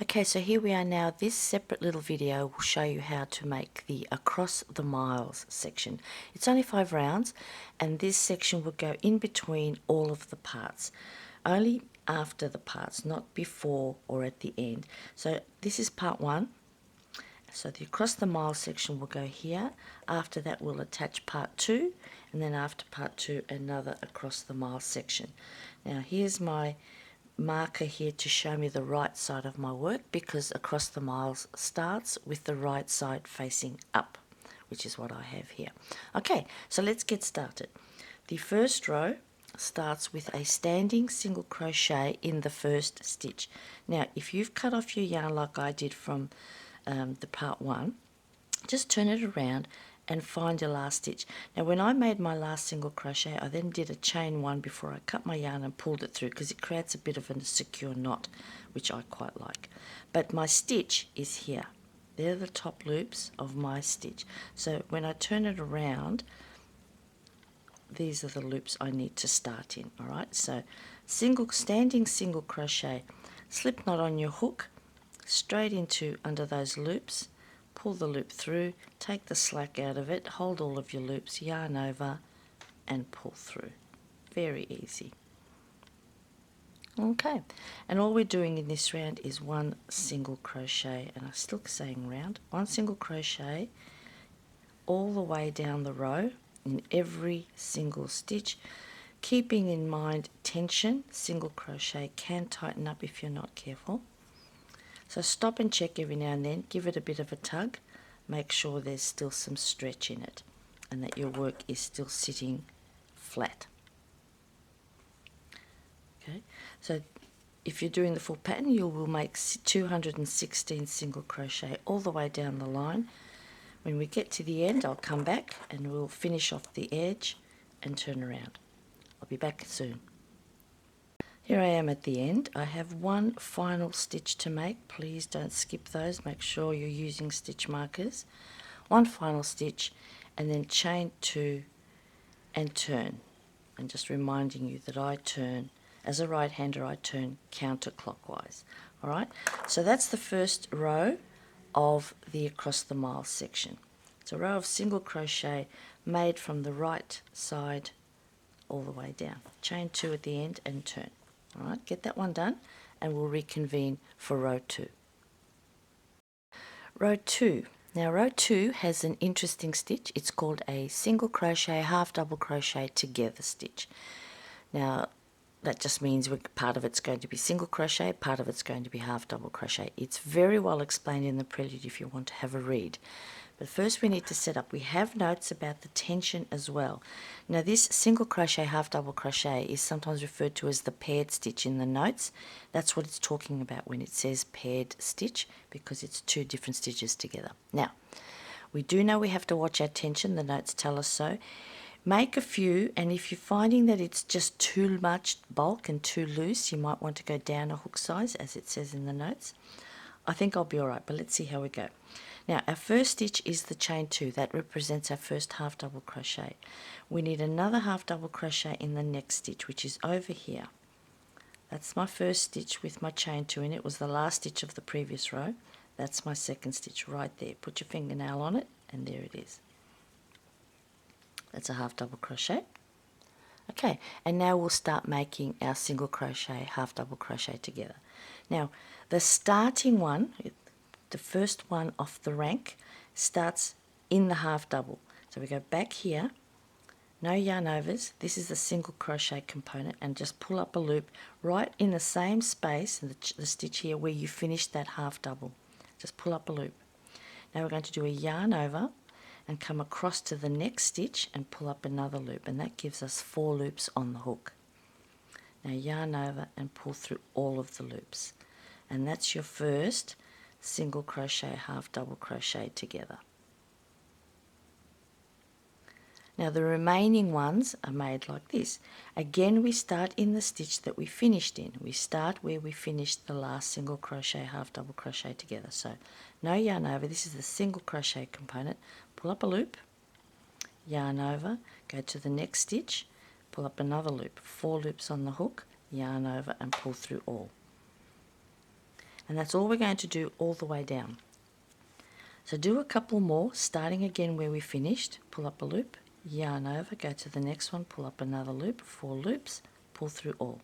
Okay, so here we are now. This separate little video will show you how to make the Across the Miles section. It's only 5 rounds, and this section will go in between all of the parts. Only after the parts, not before or at the end. So this is part 1. So the Across the Miles section will go here. After that we'll attach part 2, and then after part 2 another Across the Miles section. Now here's my marker here to show me the right side of my work, because Across the Miles starts with the right side facing up, which is what I have here. Okay, so let's get started. The first row starts with a standing single crochet in the first stitch. Now if you've cut off your yarn like I did from the part 1, just turn it around and find your last stitch. Now when I made my last single crochet, I then did a chain 1 before I cut my yarn and pulled it through, because it creates a bit of a secure knot, which I quite like. But my stitch is here. They're the top loops of my stitch. So when I turn it around, these are the loops I need to start in. Alright, so standing single crochet, slip knot on your hook, straight into under those loops, pull the loop through, take the slack out of it, hold all of your loops, yarn over and pull through. Very easy. Okay, and all we're doing in this round is one single crochet, and I'm still saying round, one single crochet all the way down the row in every single stitch, keeping in mind tension. Single crochet can tighten up if you're not careful. So stop and check every now and then, give it a bit of a tug, make sure there's still some stretch in it and that your work is still sitting flat. Okay, so if you're doing the full pattern, you will make 216 single crochet all the way down the line. When we get to the end, I'll come back and we'll finish off the edge and turn around. I'll be back soon. Here I am at the end. I have one final stitch to make. Please don't skip those. Make sure you're using stitch markers. One final stitch and then chain 2 and turn. And just reminding you that I turn, as a right hander, I turn counterclockwise. Alright, so that's the first row of the Across the Miles section. It's a row of single crochet made from the right side all the way down. Chain 2 at the end and turn. Alright, get that one done and we'll reconvene for row 2. Row 2. Now row 2 has an interesting stitch. It's called a single crochet, half double crochet together stitch. Now that just means part of it's going to be single crochet, part of it's going to be half double crochet. It's very well explained in the prelude if you want to have a read. But first we need to set up. We have notes about the tension as well. Now this single crochet, half double crochet is sometimes referred to as the paired stitch in the notes. That's what it's talking about when it says paired stitch, because it's 2 different stitches together. Now, we do know we have to watch our tension. The notes tell us so. Make a few, and if you're finding that it's just too much bulk and too loose, you might want to go down a hook size, as it says in the notes. I think I'll be alright, but let's see how we go. Now our first stitch is the chain 2. That represents our first half double crochet. We need another half double crochet in the next stitch, which is over here. That's my first stitch with my chain 2 in it. It was the last stitch of the previous row. That's my second stitch right there. Put your fingernail on it and there it is. That's a half double crochet. Okay, and now we'll start making our single crochet, half double crochet together. Now the starting one, the first one off the rank, starts in the half double. So we go back here, no yarn overs, this is the single crochet component, and just pull up a loop right in the same space, in the stitch here where you finished that half double. Just pull up a loop. Now we're going to do a yarn over and come across to the next stitch and pull up another loop, and that gives us 4 loops on the hook. Now yarn over and pull through all of the loops, and that's your first single crochet, half double crochet together. Now the remaining ones are made like this. Again, we start in the stitch that we finished in. We start where we finished the last single crochet, half double crochet together. So no yarn over, this is the single crochet component. Pull up a loop, yarn over, go to the next stitch, pull up another loop, 4 loops on the hook, yarn over and pull through all. And that's all we're going to do all the way down. So do a couple more, starting again where we finished. Pull up a loop, yarn over, go to the next one, pull up another loop, 4 loops, pull through all.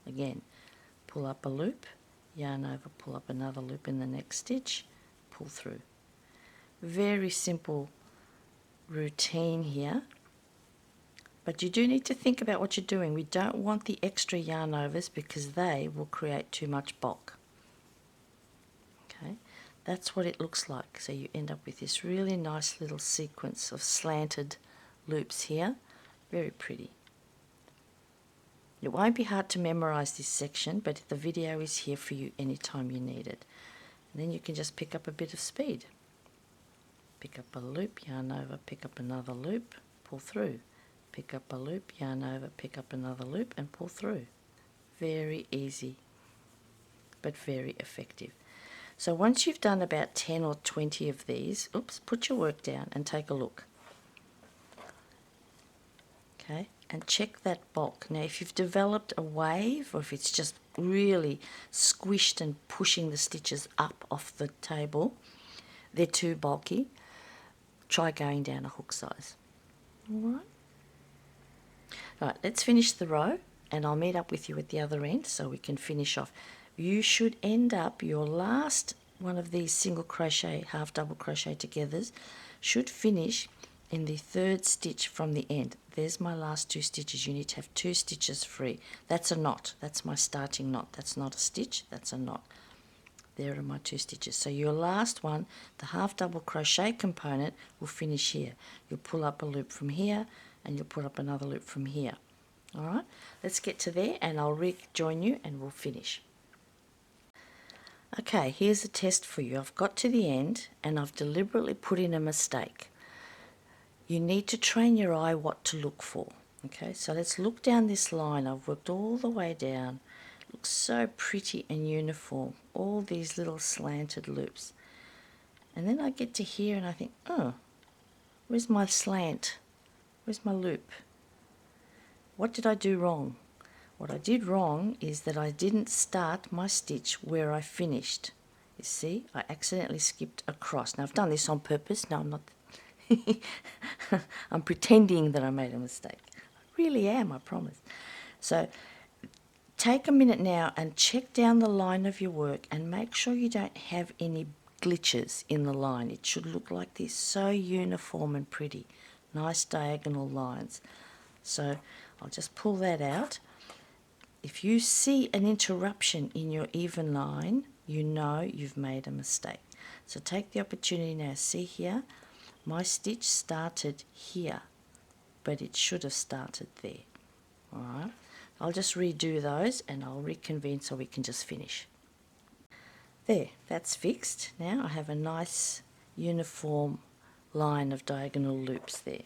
Again, pull up a loop, yarn over, pull up another loop in the next stitch, pull through. Very simple routine here, but you do need to think about what you're doing. We don't want the extra yarn overs because they will create too much bulk. Okay, that's what it looks like. So you end up with this really nice little sequence of slanted loops here. Very pretty. It won't be hard to memorize this section, but the video is here for you anytime you need it. And then you can just pick up a bit of speed. Pick up a loop, yarn over, pick up another loop, pull through. Pick up a loop, yarn over, pick up another loop and pull through. Very easy, but very effective. So once you've done about 10 or 20 of these, put your work down and take a look. Okay, and check that bulk. Now if you've developed a wave, or if it's just really squished and pushing the stitches up off the table, they're too bulky, try going down a hook size. Alright. Right, let's finish the row and I'll meet up with you at the other end so we can finish off. You should end up, your last one of these single crochet, half double crochet togethers should finish in the 3rd stitch from the end. There's my last 2 stitches. You need to have 2 stitches free. That's a knot. That's my starting knot. That's not a stitch, that's a knot. There are my 2 stitches. So your last one, the half double crochet component, will finish here. You'll pull up a loop from here and you'll put up another loop from here. Alright, let's get to there and I'll rejoin you and we'll finish. Okay, here's a test for you. I've got to the end and I've deliberately put in a mistake. You need to train your eye what to look for. Okay, so let's look down this line. I've worked all the way down. It looks so pretty and uniform. All these little slanted loops. And then I get to here and I think, oh, where's my slant? Where's my loop? What did I do wrong? What I did wrong is that I didn't start my stitch where I finished. You see, I accidentally skipped across. Now I've done this on purpose. No, I'm not. I'm pretending that I made a mistake. I really am, I promise. So take a minute now and check down the line of your work and make sure you don't have any glitches in the line. It should look like this, so uniform and pretty. Nice diagonal lines. So I'll just pull that out. If you see an interruption in your even line, you know you've made a mistake. So take the opportunity now. See here, my stitch started here, but it should have started there. Alright, I'll just redo those and I'll reconvene so we can just finish. There, that's fixed. Now I have a nice uniform line of diagonal loops there.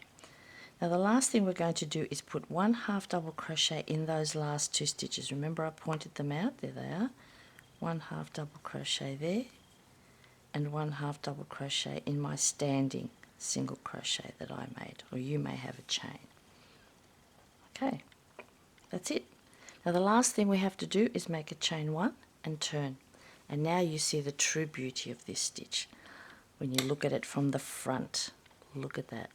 Now the last thing we're going to do is put 1 half double crochet in those last 2 stitches. Remember I pointed them out, there they are. 1 half double crochet there and 1 half double crochet in my standing single crochet that I made, or you may have a chain. Okay, that's it. Now the last thing we have to do is make a chain 1 and turn. And now you see the true beauty of this stitch. When you look at it from the front, look at that.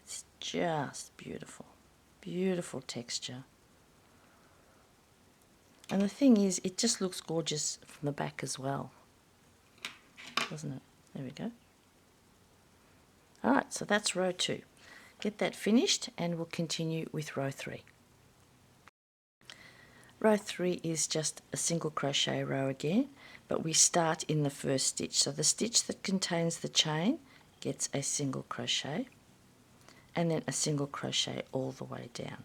It's just beautiful. Beautiful texture. And the thing is, it just looks gorgeous from the back as well. Doesn't it? There we go. Alright, so that's row 2. Get that finished and we'll continue with row 3. Row 3 is just a single crochet row again, but we start in the first stitch. So the stitch that contains the chain gets a single crochet and then a single crochet all the way down.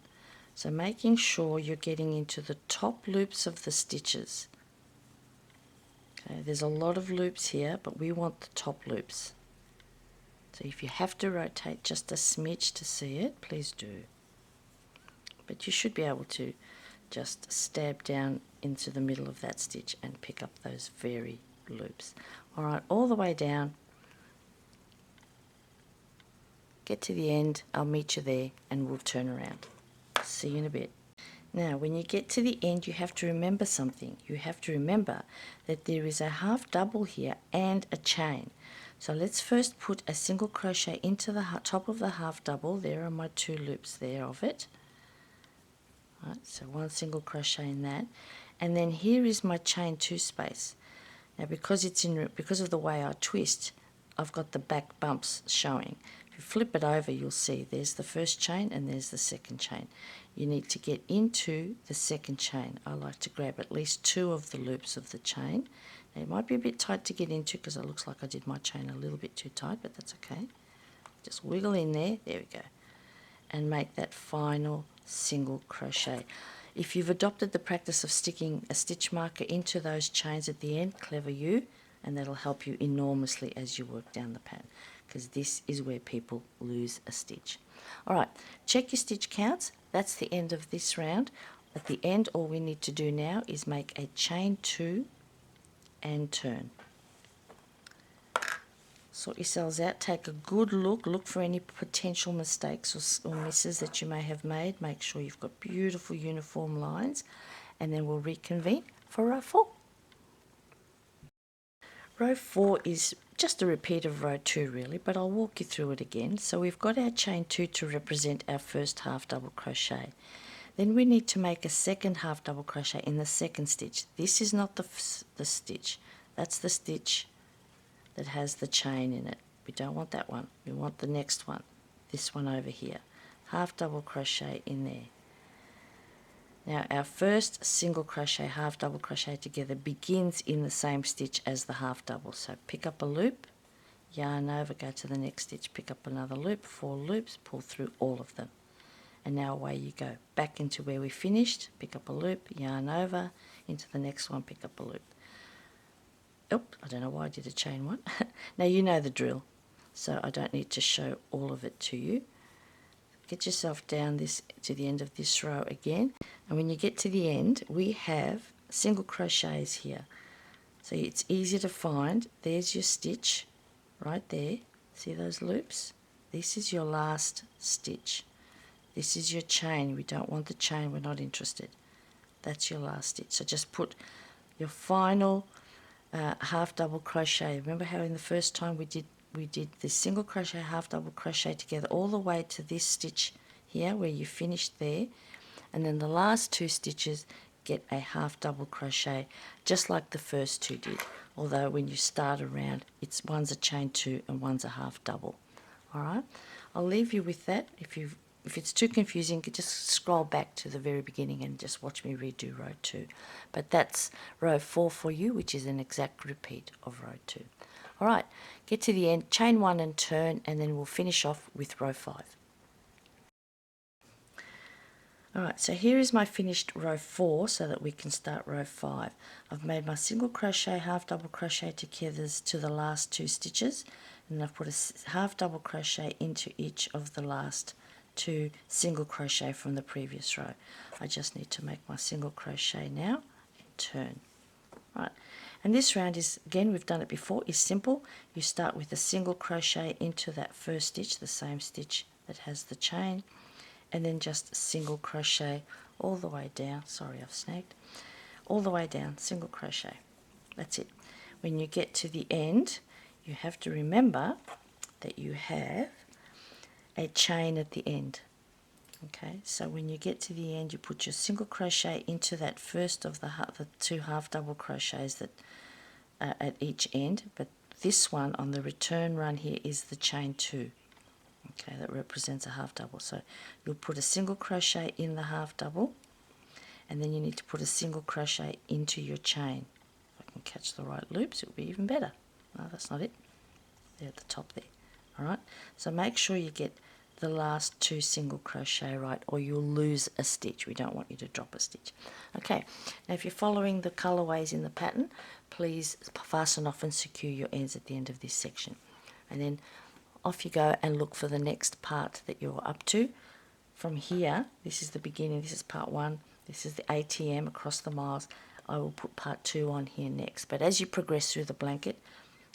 So making sure you're getting into the top loops of the stitches. Okay, there's a lot of loops here, but we want the top loops. So if you have to rotate just a smidge to see it, please do. But you should be able to just stab down into the middle of that stitch and pick up those very loops. Alright, all the way down. Get to the end, I'll meet you there and we'll turn around. See you in a bit. Now, when you get to the end, you have to remember something. You have to remember that there is a half double here and a chain. So let's first put a single crochet into the top of the half double. There are my 2 loops there of it. Right, so 1 single crochet in that. And then here is my chain 2 space. Now because of the way I twist, I've got the back bumps showing. If you flip it over, you'll see there's the first chain and there's the second chain. You need to get into the second chain. I like to grab at least 2 of the loops of the chain. Now, it might be a bit tight to get into because it looks like I did my chain a little bit too tight, but that's okay. Just wiggle in there, there we go, and make that final single crochet. If you've adopted the practice of sticking a stitch marker into those chains at the end, clever you, and that'll help you enormously as you work down the pattern, because this is where people lose a stitch. Alright, check your stitch counts. That's the end of this round. At the end, all we need to do now is make a chain 2 and turn. Sort yourselves out, take a good look for any potential mistakes or misses that you may have made. Make sure you've got beautiful uniform lines, and then we'll reconvene for row 4. Row 4 is just a repeat of row 2 really, but I'll walk you through it again. So we've got our chain 2 to represent our first half double crochet. Then we need to make a second half double crochet in the second stitch. This is not the stitch, that's the stitch that has the chain in it. We don't want that one, we want the next one, this one over here. Half double crochet in there. Now our first single crochet, half double crochet together begins in the same stitch as the half double. So pick up a loop, yarn over, go to the next stitch, pick up another loop, 4 loops, pull through all of them. And now away you go, back into where we finished, pick up a loop, yarn over, into the next one, pick up a loop. Oops, I don't know why I did a chain one. Now you know the drill, so I don't need to show all of it to you. Get yourself down this to the end of this row again, and when you get to the end, we have single crochets here. So it's easy to find. There's your stitch right there. See those loops? This is your last stitch. This is your chain. We don't want the chain, we're not interested. That's your last stitch. So just put your final half double crochet. Remember how in the first time we did this single crochet, half double crochet together all the way to this stitch here where you finished there, and then the last 2 stitches get a half double crochet just like the first 2 did, although when you start around one's a chain 2 and one's a half double. Alright, I'll leave you with that. If it's too confusing, just scroll back to the very beginning and just watch me redo row 2. But that's row 4 for you, which is an exact repeat of row 2. Alright, get to the end, chain 1 and turn, and then we'll finish off with row 5. Alright, so here is my finished row 4 so that we can start row 5. I've made my single crochet, half double crochet together to the last 2 stitches, and I've put a half double crochet into each of the last 2 single crochet from the previous row. I just need to make my single crochet now and turn. Right, and this round is, again, we've done it before, is simple. You start with a single crochet into that first stitch, the same stitch that has the chain, and then just single crochet all the way down. Sorry, I've snagged. All the way down, single crochet. That's it. When you get to the end, you have to remember that you have a chain at the end. Okay, so when you get to the end, you put your single crochet into that first of the 2 half double crochets that at each end, but this one on the return run here is the chain 2. Okay, that represents a half double. So you'll put a single crochet in the half double, and then you need to put a single crochet into your chain. If I can catch the right loops, it will be even better. No, that's not it. They're at the top there. Alright, so make sure you get the last 2 single crochet right, or you'll lose a stitch. We don't want you to drop a stitch. Okay, now if you're following the colorways in the pattern, please fasten off and secure your ends at the end of this section, and then off you go and look for the next part that you're up to. From here, this is the beginning, this is part 1, this is the ATM Across the Miles. I will put part 2 on here next, but as you progress through the blanket,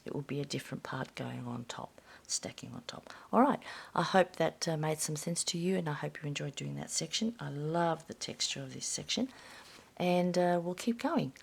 it will be a different part going on top. stacking on top. All right, I hope that made some sense to you, and I hope you enjoyed doing that section. I love the texture of this section, and we'll keep going.